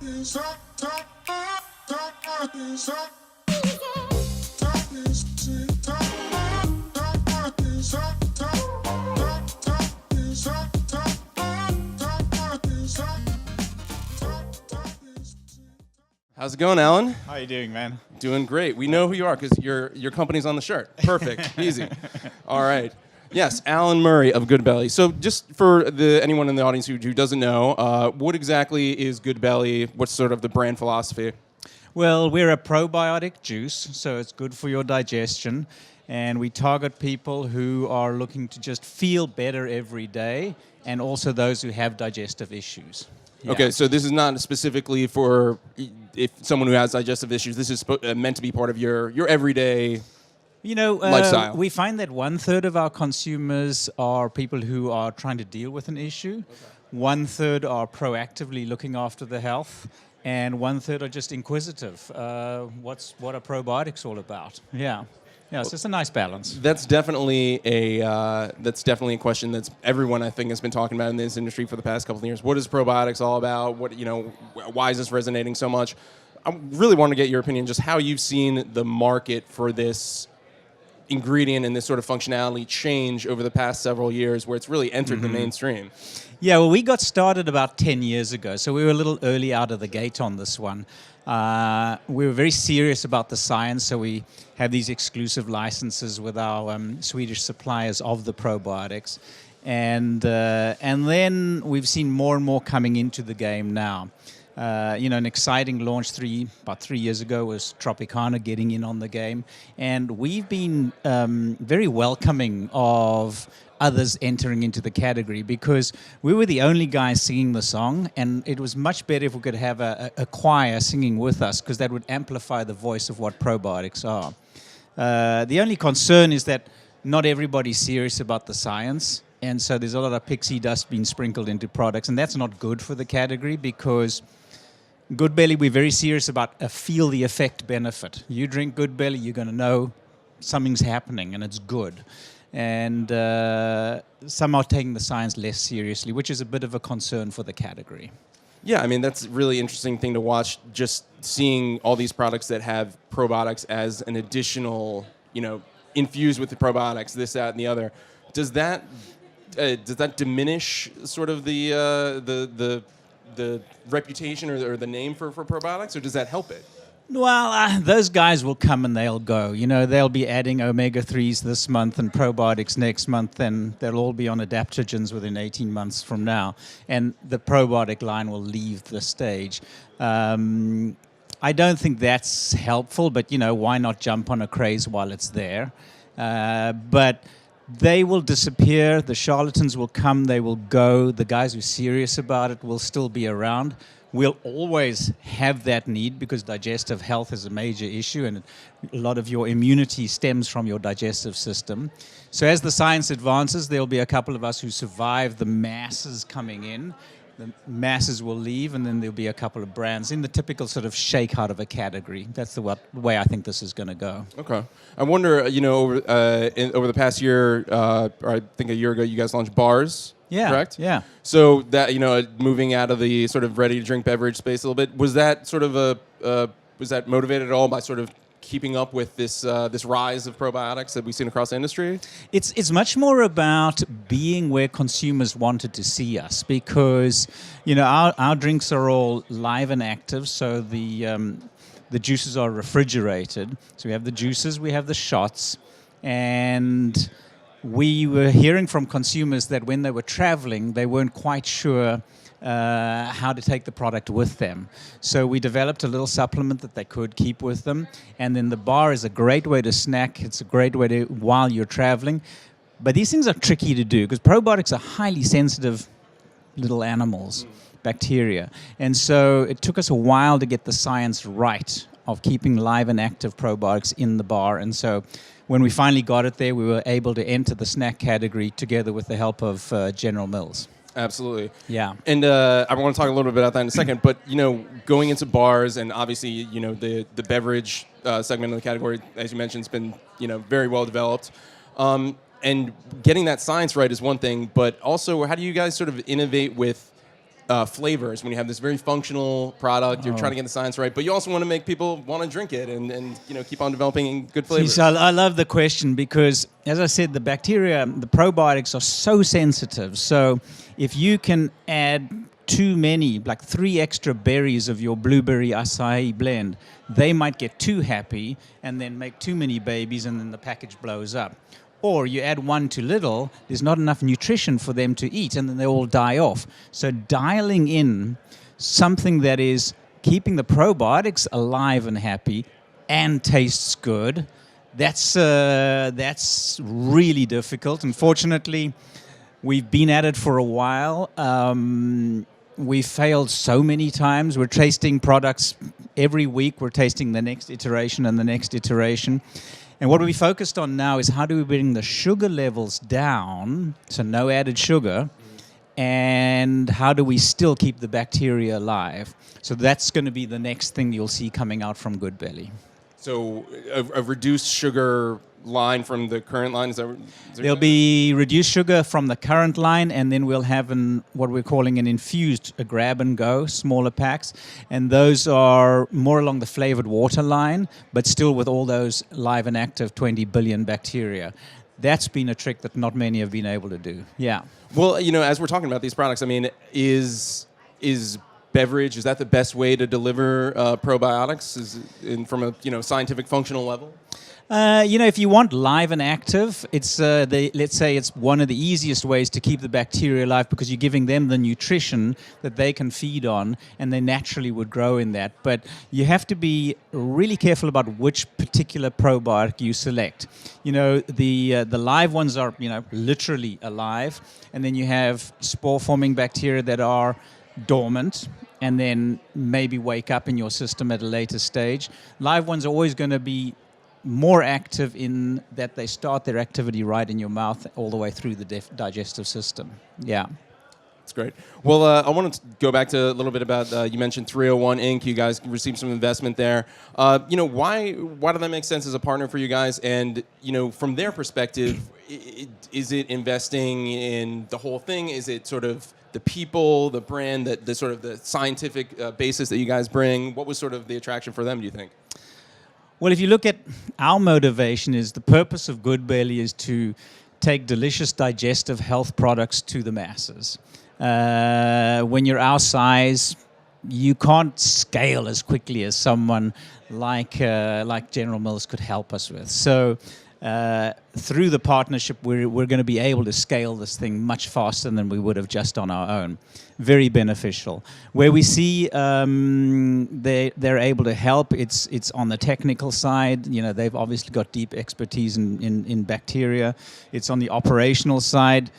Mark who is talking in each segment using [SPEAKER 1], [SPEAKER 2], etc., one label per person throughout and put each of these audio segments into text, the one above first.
[SPEAKER 1] How's it going, Allan?
[SPEAKER 2] How you doing, man?
[SPEAKER 1] Doing great. We know who you are because your company's on the shirt. Perfect. Easy. All right. Yes, Allan Murray of GoodBelly. So just for anyone in the audience who doesn't know, what exactly is GoodBelly? What's sort of the brand philosophy?
[SPEAKER 2] Well, we're a probiotic juice, so it's good for your digestion. And we target people who are looking to just feel better every day, and also those who have digestive issues. Yeah.
[SPEAKER 1] Okay, so this is not specifically for if someone who has digestive issues. This is meant to be part of your everyday lifestyle.
[SPEAKER 2] We find that 1/3 of our consumers are people who are trying to deal with an issue. Okay. 1/3 are proactively looking after their health, and 1/3 are just inquisitive. What are probiotics all about? Yeah. Yeah, it's just a nice balance.
[SPEAKER 1] That's definitely a question that's everyone I think has been talking about in this industry for the past couple of years. What is probiotics all about? Why is this resonating so much? I really want to get your opinion, just how you've seen the market for this ingredient and this sort of functionality change over the past several years, where it's really entered the mainstream.
[SPEAKER 2] Yeah, well, we got started about 10 years ago, so we were a little early out of the gate on this one. We were very serious about the science, so we have these exclusive licenses with our Swedish suppliers of the probiotics. And then we've seen more and more coming into the game now. An exciting launch about 3 years ago was Tropicana getting in on the game. And we've been very welcoming of others entering into the category, because we were the only guys singing the song, and it was much better if we could have a choir singing with us, because that would amplify the voice of what probiotics are. The only concern is that not everybody's serious about the science, and so there's a lot of pixie dust being sprinkled into products, and that's not good for the category, because GoodBelly, we're very serious about a feel the effect benefit. You drink GoodBelly, you're going to know something's happening and it's good. And some are taking the science less seriously, which is a bit of a concern for the category.
[SPEAKER 1] Yeah, I mean, that's a really interesting thing to watch, just seeing all these products that have probiotics as an additional, infused with the probiotics, this, that, and the other. Does that diminish sort of the reputation or the name for probiotics, or does that help it?
[SPEAKER 2] Well, those guys will come and they'll go. They'll be adding omega-3s this month and probiotics next month, and they'll all be on adaptogens within 18 months from now. And the probiotic line will leave the stage. I don't think that's helpful, but, why not jump on a craze while it's there? But they will disappear. The charlatans will come, they will go. The guys who are serious about it will still be around. We'll always have that need, because digestive health is a major issue, and a lot of your immunity stems from your digestive system. So as the science advances, there'll be a couple of us who survive the masses coming in. The masses will leave, and then there'll be a couple of brands in the typical sort of shake out of a category. That's the way I think this is going to go. Okay.
[SPEAKER 1] I wonder, over the past year, or I think a year ago, you guys launched bars.
[SPEAKER 2] Yeah.
[SPEAKER 1] Correct?
[SPEAKER 2] Yeah.
[SPEAKER 1] So that, moving out of the sort of ready-to-drink beverage space a little bit, was that sort of was that motivated at all by sort of keeping up with this rise of probiotics that we've seen across the industry?
[SPEAKER 2] It's much more about being where consumers wanted to see us, because our drinks are all live and active, so the juices are refrigerated. So we have the juices, we have the shots, and we were hearing from consumers that when they were traveling, they weren't quite sure how to take the product with them. So we developed a little supplement that they could keep with them. And then the bar is a great way to snack. It's a great way to, while you're traveling. But these things are tricky to do, because probiotics are highly sensitive little animals, bacteria. And so it took us a while to get the science right of keeping live and active probiotics in the bar. And so when we finally got it there, we were able to enter the snack category together with the help of General Mills.
[SPEAKER 1] Absolutely.
[SPEAKER 2] Yeah.
[SPEAKER 1] And I want to talk a little bit about that in a second, but, going into bars and obviously, the beverage segment of the category, as you mentioned, has been, very well developed. And getting that science right is one thing, but also how do you guys sort of innovate with flavors when you have this very functional product. You're trying to get the science right, but you also want to make people want to drink it and keep on developing good flavors.
[SPEAKER 2] So I love the question because, as I said, the bacteria, the probiotics are so sensitive. So if you can add too many, like 3 extra berries of your blueberry acai blend, they might get too happy and then make too many babies, and then the package blows up. Or you add 1 too little, there's not enough nutrition for them to eat, and then they all die off. So dialing in something that is keeping the probiotics alive and happy and tastes good, that's really difficult. Unfortunately, we've been at it for a while. We've failed so many times. We're tasting products every week. We're tasting the next iteration and the next iteration. And what we focused on now is how do we bring the sugar levels down, so no added sugar, and how do we still keep the bacteria alive? So that's going to be the next thing you'll see coming out from GoodBelly.
[SPEAKER 1] So a reduced sugar line from the current line?
[SPEAKER 2] There'll be reduced sugar from the current line, and then we'll have what we're calling an infused, a grab-and-go, smaller packs. And those are more along the flavored water line, but still with all those live and active 20 billion bacteria. That's been a trick that not many have been able to do. Yeah.
[SPEAKER 1] Well, as we're talking about these products, I mean, is beverage, is that the best way to deliver probiotics from a scientific functional level?
[SPEAKER 2] If you want live and active, it's let's say it's one of the easiest ways to keep the bacteria alive because you're giving them the nutrition that they can feed on, and they naturally would grow in that. But you have to be really careful about which particular probiotic you select. The live ones are literally alive, and then you have spore-forming bacteria that are dormant and then maybe wake up in your system at a later stage. Live ones are always going to be more active in that they start their activity right in your mouth all the way through the digestive system. Yeah.
[SPEAKER 1] That's great. Well, I want to go back to a little bit about, you mentioned 301 Inc. You guys received some investment there. Why did that make sense as a partner for you guys? And, from their perspective, is it investing in the whole thing? Is it sort of the people, the brand, the sort of the scientific basis that you guys bring? What was sort of the attraction for them, do you think?
[SPEAKER 2] Well, if you look at our motivation, is the purpose of GoodBelly is to take delicious digestive health products to the masses. When you're our size, you can't scale as quickly as someone like General Mills could help us with. So through the partnership, we're going to be able to scale this thing much faster than we would have just on our own. Very beneficial. Where we see they're able to help, it's on the technical side. They've obviously got deep expertise in bacteria. It's on the operational side.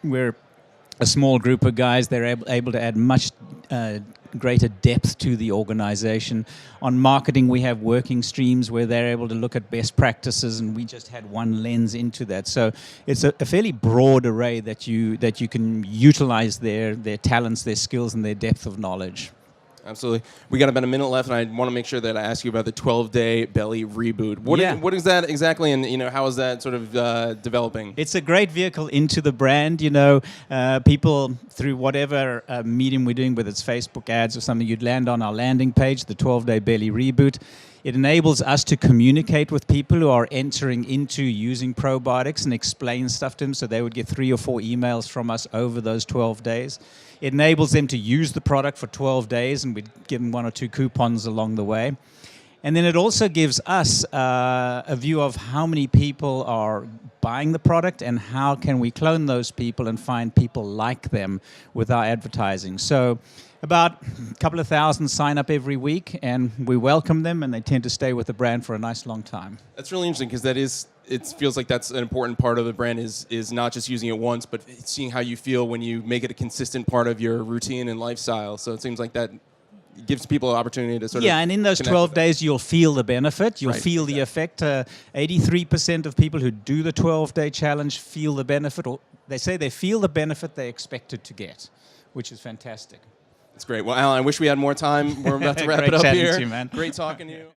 [SPEAKER 2] We're a small group of guys. They're able to add much greater depth to the organization. On marketing, we have working streams where they're able to look at best practices, and we just had one lens into that. So it's a fairly broad array that you can utilize their talents, their skills, and their depth of knowledge.
[SPEAKER 1] Absolutely. We got about a minute left, and I want to make sure that I ask you about the 12-day belly reboot. What is that exactly, and how is that sort of developing?
[SPEAKER 2] It's a great vehicle into the brand. People through whatever medium we're doing, whether it's Facebook ads or something, you'd land on our landing page, the 12-day belly reboot. It enables us to communicate with people who are entering into using probiotics and explain stuff to them, so they would get 3 or 4 emails from us over those 12 days. It enables them to use the product for 12 days, and we'd give them 1 or 2 coupons along the way. And then it also gives us a view of how many people are buying the product and how can we clone those people and find people like them with our advertising. So about a couple of thousand sign up every week, and we welcome them, and they tend to stay with the brand for a nice long time.
[SPEAKER 1] That's really interesting because it feels like that's an important part of the brand is not just using it once, but seeing how you feel when you make it a consistent part of your routine and lifestyle. So it seems like that gives people an opportunity to sort of...
[SPEAKER 2] Yeah, and in those 12 days, you'll feel the benefit. You'll feel the effect. 83% of people who do the 12-day challenge feel the benefit, or they say they feel the benefit they expected to get, which is fantastic.
[SPEAKER 1] That's great. Well, Allan, I wish we had more time. We're about to wrap it up here. To you, man. Great talking to you.